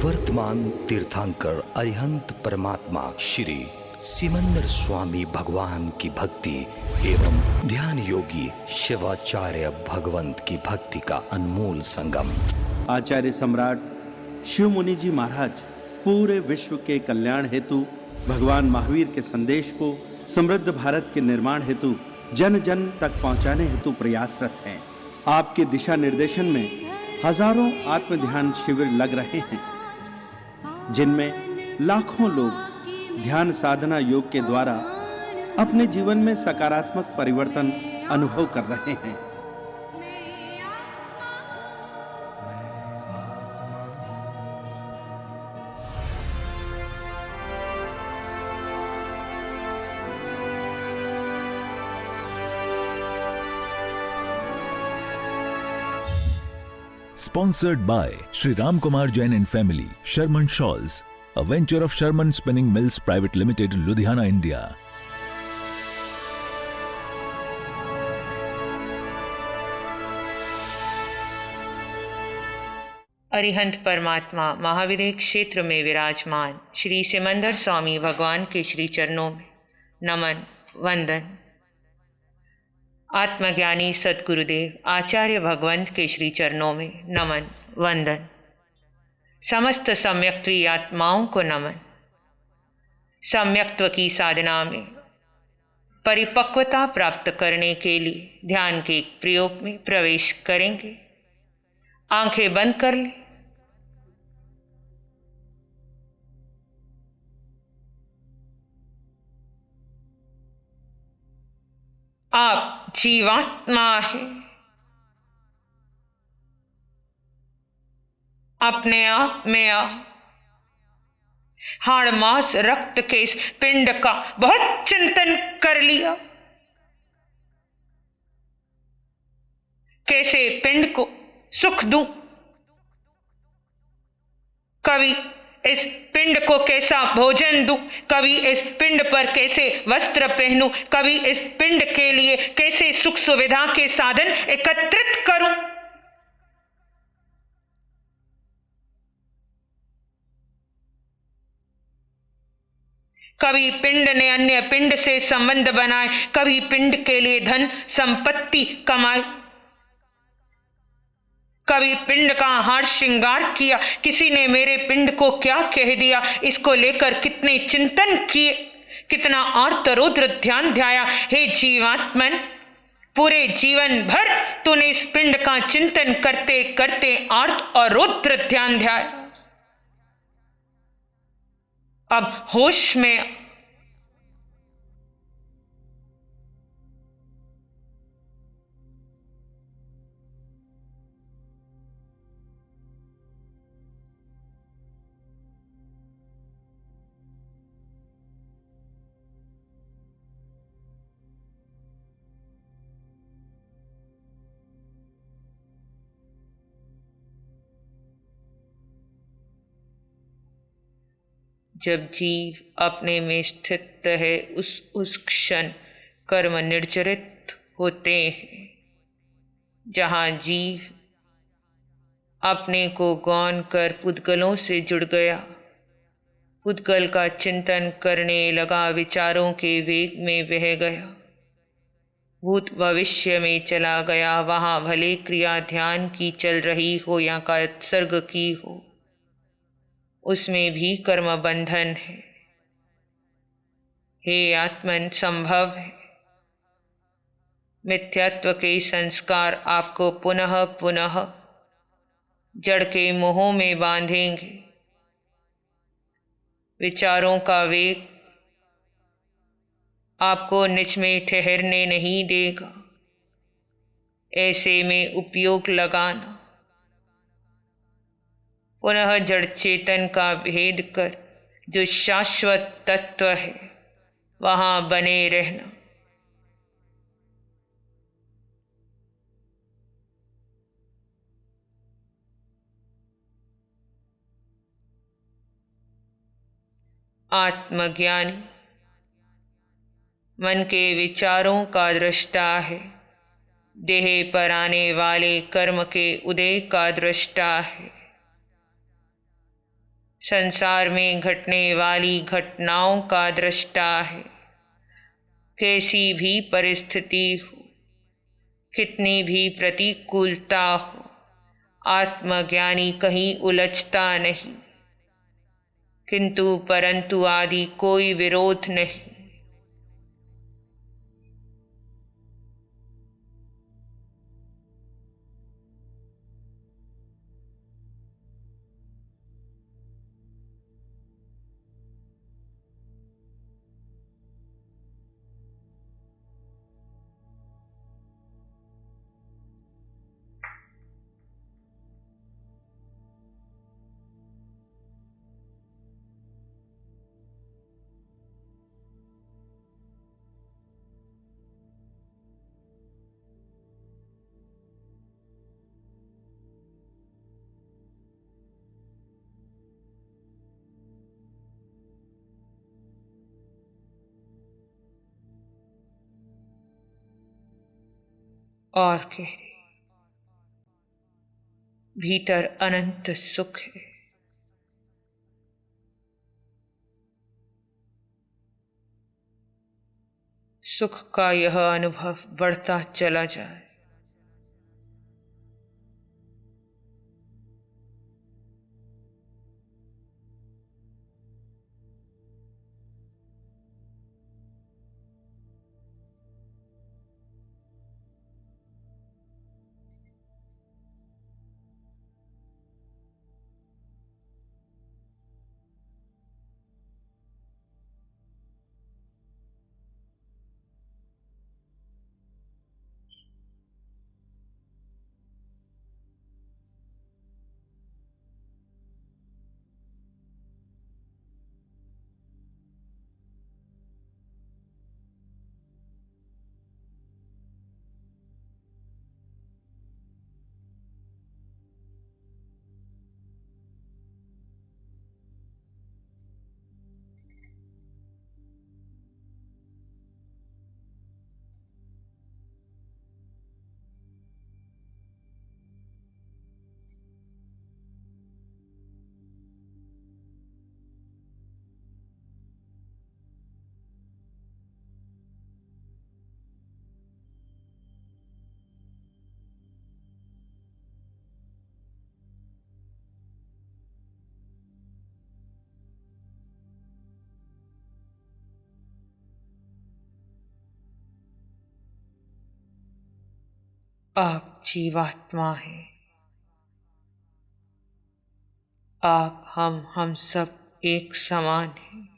वर्तमान तीर्थंकर अरिहंत परमात्मा श्री सिमंदर स्वामी भगवान की भक्ति एवं ध्यान योगी शिवाचार्य भगवंत की भक्ति का अनमोल संगम। आचार्य सम्राट शिव मुनि जी महाराज पूरे विश्व के कल्याण हेतु भगवान महावीर के संदेश को समृद्ध भारत के निर्माण हेतु जन जन तक पहुंचाने हेतु प्रयासरत हैं। आपके दिशा निर्देशन में हजारों आत्म ध्यान शिविर लग रहे हैं, जिनमें लाखों लोग ध्यान साधना योग के द्वारा अपने जीवन में सकारात्मक परिवर्तन अनुभव कर रहे हैं। Sponsored by Shri Ram Kumar Jain and Family, Sherman Shawls, a venture of Sherman Spinning Mills Private Limited, Ludhiana, India. Arihant परमात्मा महाविदेह क्षेत्र में विराजमान श्री सिमंदर स्वामी भगवान के श्री चरणों में नमन वंदन। आत्मज्ञानी सद्गुरुदेव आचार्य भगवंत के श्री चरणों में नमन वंदन। समस्त सम्यक्त्वी आत्माओं को नमन। सम्यक्त्व की साधना में परिपक्वता प्राप्त करने के लिए ध्यान के प्रयोग में प्रवेश करेंगे। आंखें बंद कर लें। आप जीवात्मा है। अपने आप में हाड़ मांस रक्त के इस पिंड का बहुत चिंतन कर लिया। कैसे पिंड को सुख दूं, कभी इस पिंड को कैसा भोजन दूं, कभी इस पिंड पर कैसे वस्त्र पहनूं, कभी इस पिंड के लिए कैसे सुख सुविधा के साधन एकत्रित करूं। कभी पिंड ने अन्य पिंड से संबंध बनाए, कभी पिंड के लिए धन संपत्ति कमाई, कभी पिंड का हार श्रृंगार किया। किसी ने मेरे पिंड को क्या कह दिया, इसको लेकर कितने चिंतन किए, कितना आर्त रौद्र ध्यान ध्याया। हे जीवात्मन, पूरे जीवन भर तूने इस पिंड का चिंतन करते करते आर्त और रौद्र ध्यान ध्याया। अब होश में जब जीव अपने में स्थित है, उस क्षण कर्म निर्जरित होते हैं। जहाँ जीव अपने को गौण कर पुद्गलों से जुड़ गया, पुद्गल का चिंतन करने लगा, विचारों के वेग में बह गया, भूत भविष्य में चला गया। वहाँ भले क्रिया ध्यान की चल रही हो या कायत्सर्ग की हो, उसमें भी कर्म बंधन है। हे आत्मन, संभव है मिथ्यात्व के संस्कार आपको पुनः पुनः जड़ के मोहों में बांधेंगे। विचारों का वेग आपको निज में ठहरने नहीं देगा। ऐसे में उपयोग लगाना, पुनः जड़ चेतन का भेद कर जो शाश्वत तत्व है वहां बने रहना। आत्मज्ञानी मन के विचारों का दृष्टा है, देह पर आने वाले कर्म के उदय का दृष्टा है। संसार में घटने वाली घटनाओं का दृष्टा है। कैसी भी परिस्थिति हो, कितनी भी प्रतिकूलता हो, आत्मज्ञानी कहीं उलझता नहीं, किंतु परंतु आदि कोई विरोध नहीं। और कह रहे, भीतर अनंत सुख है। सुख का यह अनुभव बढ़ता चला जाए। आप जीवात्मा हैं। आप हम सब एक समान हैं।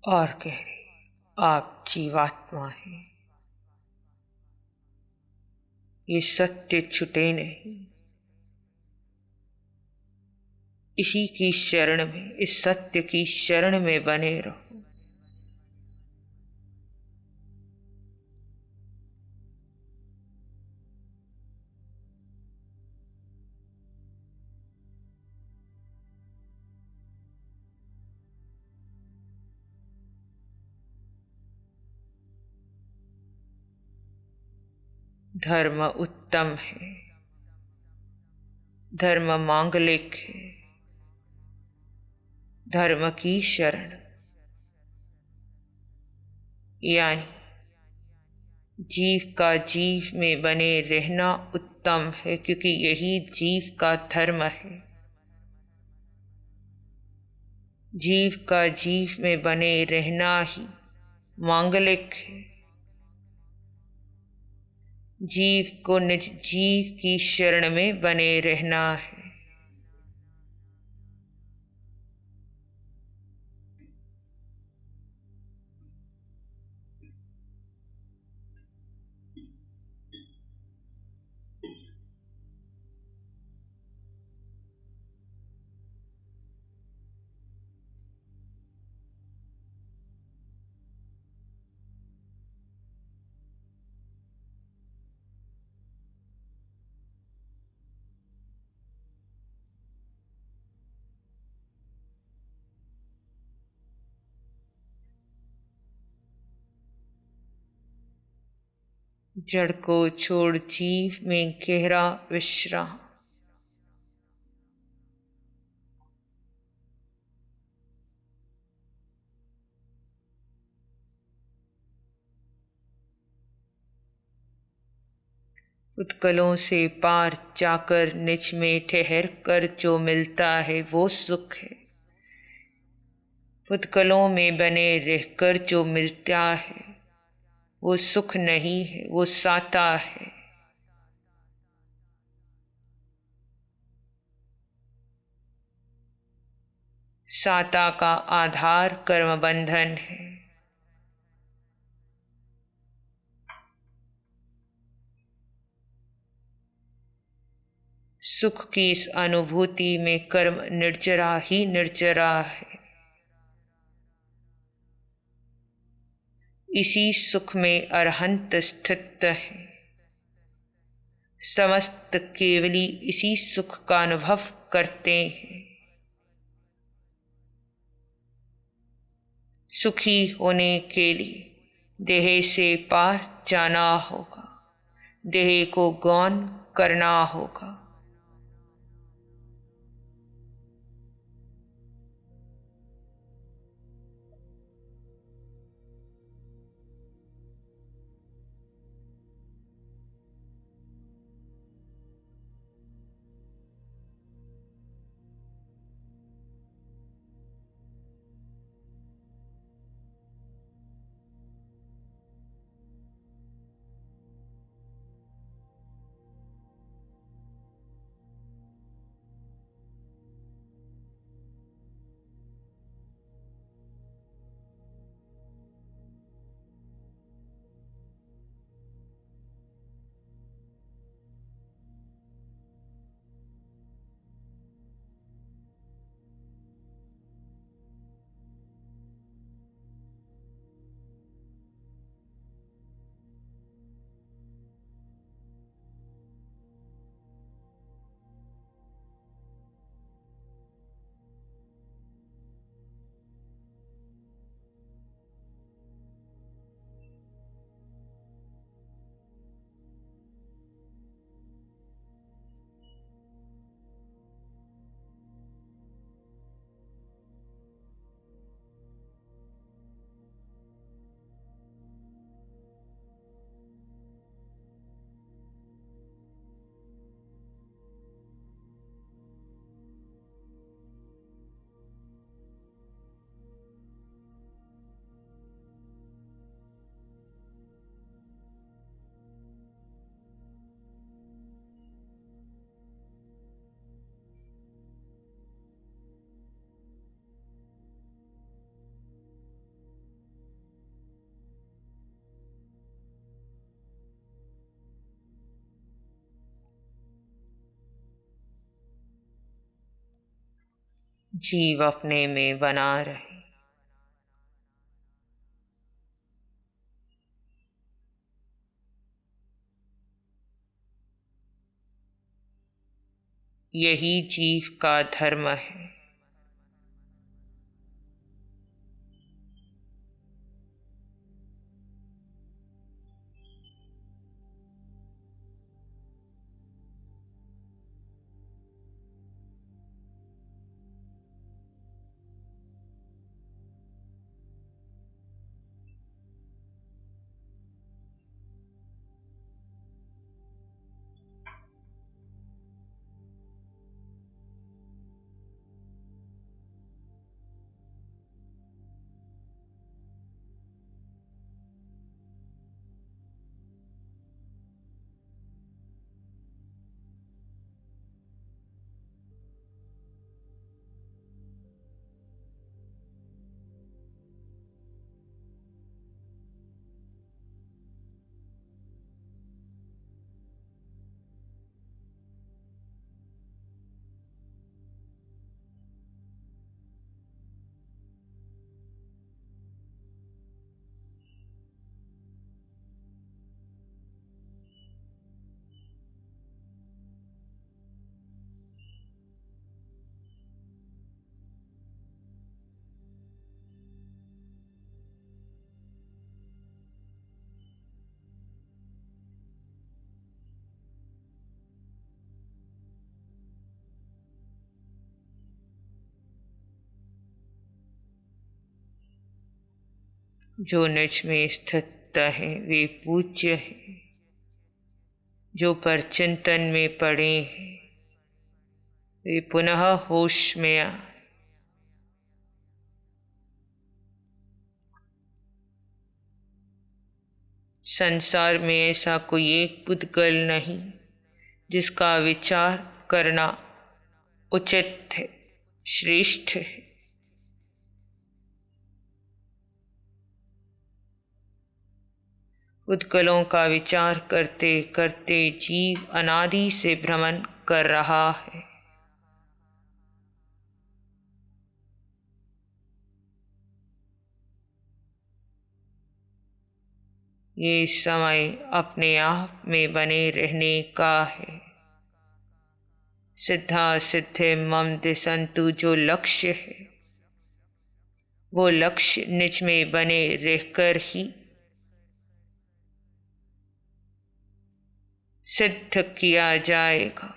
और कह रहे, आप जीवात्मा हैं। ये सत्य छूटे नहीं। इसी की शरण में, इस सत्य की शरण में बने रहो। धर्म उत्तम है, धर्म मांगलिक है, धर्म की शरण, यानी जीव का जीव में बने रहना उत्तम है, क्योंकि यही जीव का धर्म है। जीव का जीव में बने रहना ही मांगलिक है। जीव को निज जीव की शरण में बने रहना है। जड़ को छोड़ जीव में गहरा विश्राम। उत्कलों से पार जाकर निज में ठहर कर जो मिलता है वो सुख है। उत्कलों में बने रहकर जो मिलता है वो सुख नहीं है, वो साता है। साता का आधार कर्म बंधन है। सुख की इस अनुभूति में कर्म निर्जरा ही निर्जरा है। इसी सुख में अरहंत स्थित है। समस्त केवली इसी सुख का अनुभव करते हैं। सुखी होने के लिए देह से पार जाना होगा, देह को गौण करना होगा। जीव अपने में बना रहे। यही जीव का धर्म है। जो निज में स्थित है वे पूज्य है। जो पर चिंतन में पड़े हैं वे पुनः होश में आए। संसार में ऐसा कोई एक पुद्गल नहीं जिसका विचार करना उचित है, श्रेष्ठ है। पुद्गलों का विचार करते करते जीव अनादि से भ्रमण कर रहा है। ये समय अपने आप में बने रहने का है। सिद्धा सिद्धे मम दिशंतु जो लक्ष्य है वो लक्ष्य निज में बने रहकर ही सिद्ध किया जाएगा।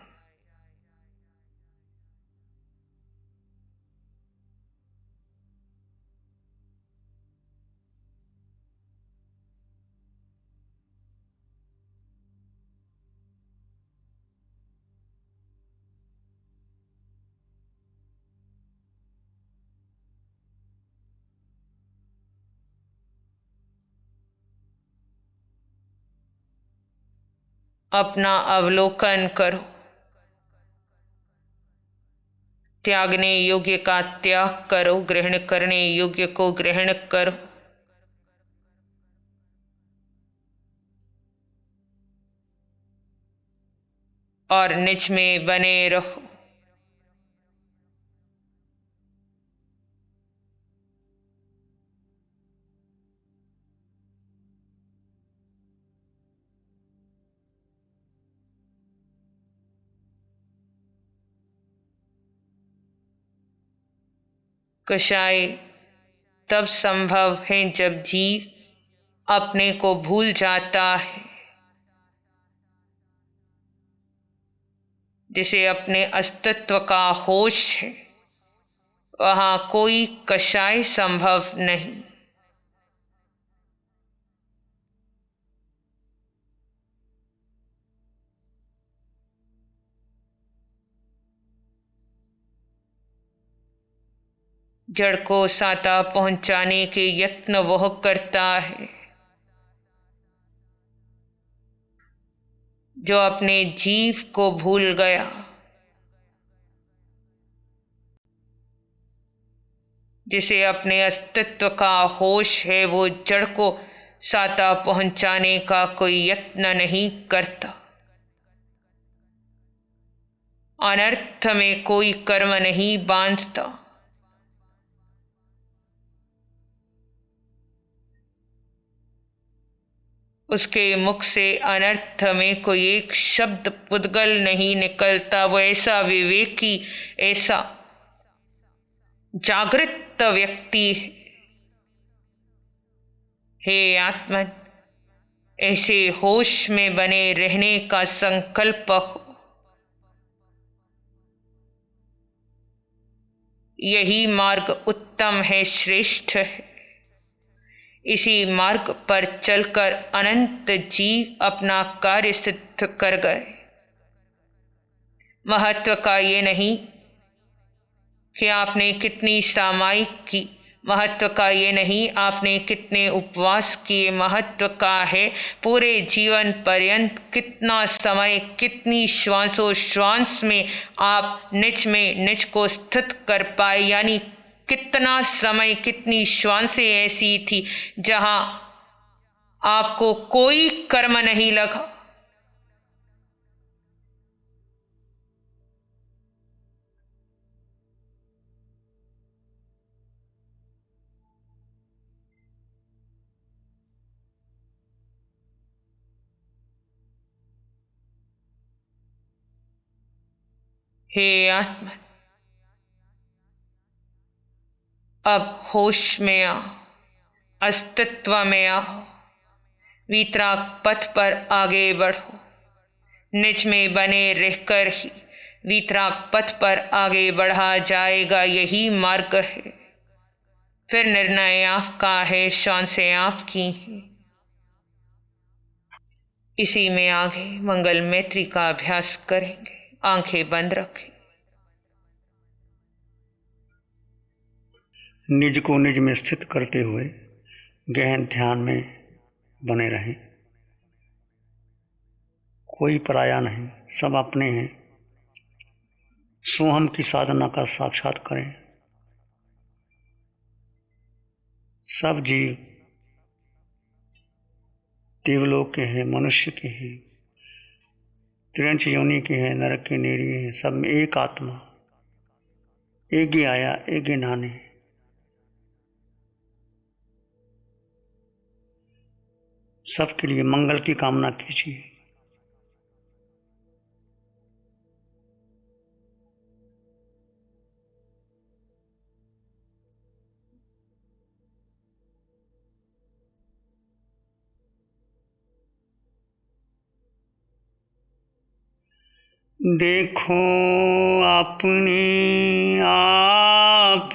अपना अवलोकन करो। त्यागने योग्य का त्याग करो, ग्रहण करने योग्य को ग्रहण करो। और निज में बने रहो। कषाय तब संभव है जब जीव अपने को भूल जाता है। जिसे अपने अस्तित्व का होश है वहाँ कोई कषाय संभव नहीं। जड़ को साता पहुंचाने के यत्न वह करता है जो अपने जीव को भूल गया। जिसे अपने अस्तित्व का होश है वो जड़ को साता पहुंचाने का कोई यत्न नहीं करता। अनर्थ में कोई कर्म नहीं बांधता। उसके मुख से अनर्थ में कोई एक शब्द पुद्गल नहीं निकलता। वो ऐसा विवेकी, ऐसा जागृत व्यक्ति है। आत्मन, ऐसे होश में बने रहने का संकल्प हो। यही मार्ग उत्तम है, श्रेष्ठ है। इसी मार्ग पर चलकर अनंत जीव अपना कार्य सिद्ध कर गए। महत्व का ये नहीं कि आपने कितनी सामायिक की, महत्व का ये नहीं आपने कितने उपवास किए। महत्व का है पूरे जीवन पर्यंत कितना समय, कितनी श्वासोश्वास में आप निज में निज को स्थित कर पाए। यानी कितना समय, कितनी श्वासें ऐसी थी जहां आपको कोई कर्म नहीं लगा। हे आत्मा, अब होश में आओ, अस्तित्व में आओ, वीतराग पथ पर आगे बढ़ो। निज में बने रहकर ही वीतराग पथ पर आगे बढ़ा जाएगा। यही मार्ग है। फिर निर्णय आपका है, सांसें आपकी हैं। इसी में आगे मंगल मैत्री का अभ्यास करेंगे। आंखें बंद रखें। निज को निज में स्थित करते हुए गहन ध्यान में बने रहें। कोई पराया नहीं, सब अपने हैं। सोहम की साधना का साक्षात करें। सब जीव देवलोक के हैं, मनुष्य के हैं, त्रिंच योनि के हैं, नरक के नेरिए हैं। सब में एक आत्मा, एक ही आया, एक ही नाने। सबके लिए मंगल की कामना कीजिए। देखो अपने आप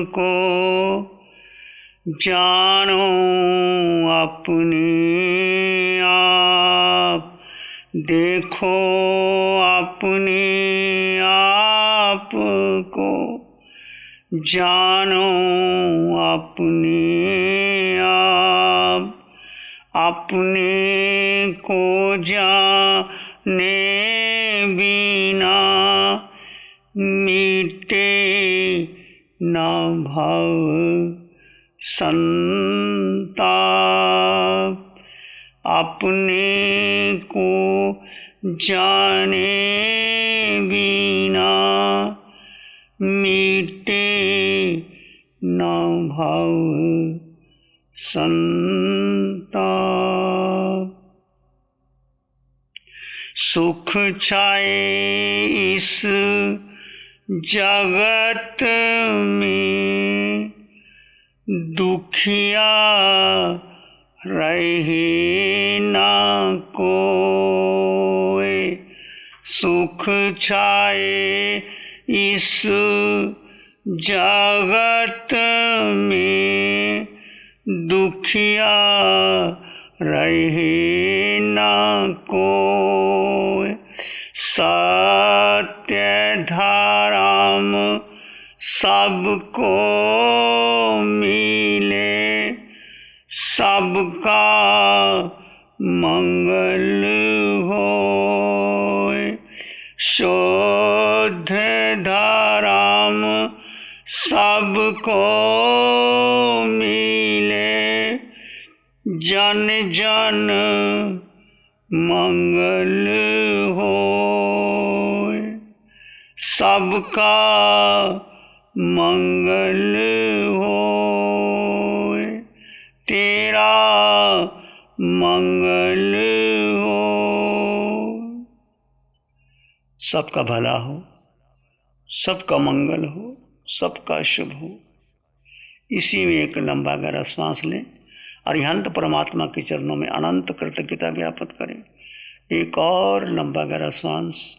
को, जानो अपने आप। देखो अपने आप को, जानो अपने आप। अपने को जाने बिना मिटे न भव संताप। अपने को जाने बिना मिटे न भव संताप। सुख छाए इस जगत में, दुखिया रहे ना कोई। सुख छाए इस जगत में, दुखिया रहे ना कोई। सत्य धर्म सबको मिले, सबका मंगल होए। शुद्ध धर्म सबको मिले, जन जन मंगल होए। सबका मंगल होए, तेरा मंगल हो। सबका भला हो, सबका मंगल हो, सबका शुभ हो। इसी में एक लंबा गहरा सांस लें। अरिहंत परमात्मा के चरणों में अनंत कृतज्ञता ज्ञापित करें। एक और लंबा गहरा सांस।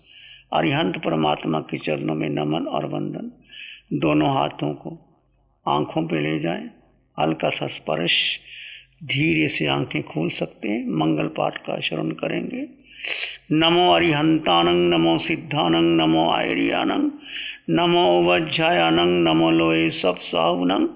अरिहंत परमात्मा के चरणों में नमन और वंदन। दोनों हाथों को आंखों पे ले जाएं। हल्का सा स्पर्श। धीरे से आंखें खोल सकते हैं। मंगल पाठ का श्रवण करेंगे। नमो अरिहंतानंग, नमो सिद्धानंग, नमो आयरियानंग, नमो वज्जायानंग, नमो लोए सब साहुनंग।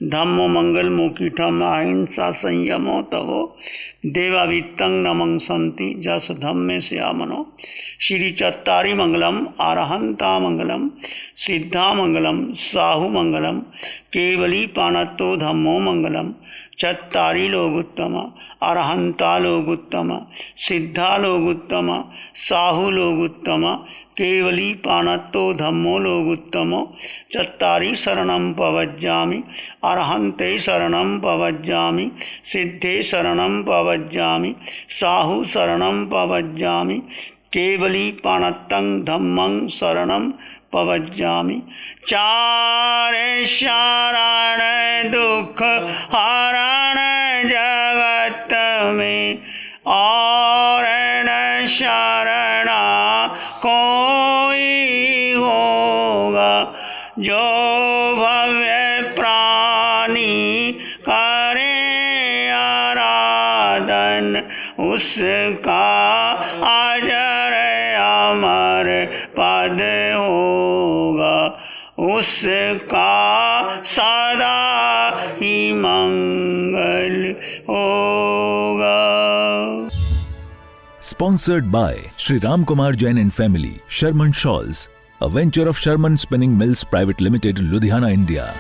धम्मो मंगल मुकीठम अहिंसा संयमो तवो देवावित्तं नमं संति जस धम्मे श्यामनो। श्री चत्तारी मंगलम, आरहंता मंगलम, सिद्धा मंगलम, साहु मंगलम, केवली पाणत्तो धम्मो मंगलम। चत्तारी लोग उत्तम, अरहंता लोग उत्तम, सिद्धा लोग उत्तम, साहु लोग उत्तम, केवली पाणत्तो धम्मो लोग उत्तम। चत्तारी शरणं पवज्जामि, अरहंते शरणं पवज्जामि, सिद्धे शरणं पवज्जामि, साहु शरणं पवज्जामि, केवली पाणत्तं धम्मं शरणं पवज्जामि। चार शरण दुख हरण जगत में, और न शरणा कोई होगा। जो भव्य प्राणी उसका अजर अमर पद होगा, उसका सदा ही मंगल होगा। Sponsored by Sri Ram Kumar Jain and Family, Sherman Shawls, a venture of Sherman Spinning Mills Private Limited, Ludhiana, India.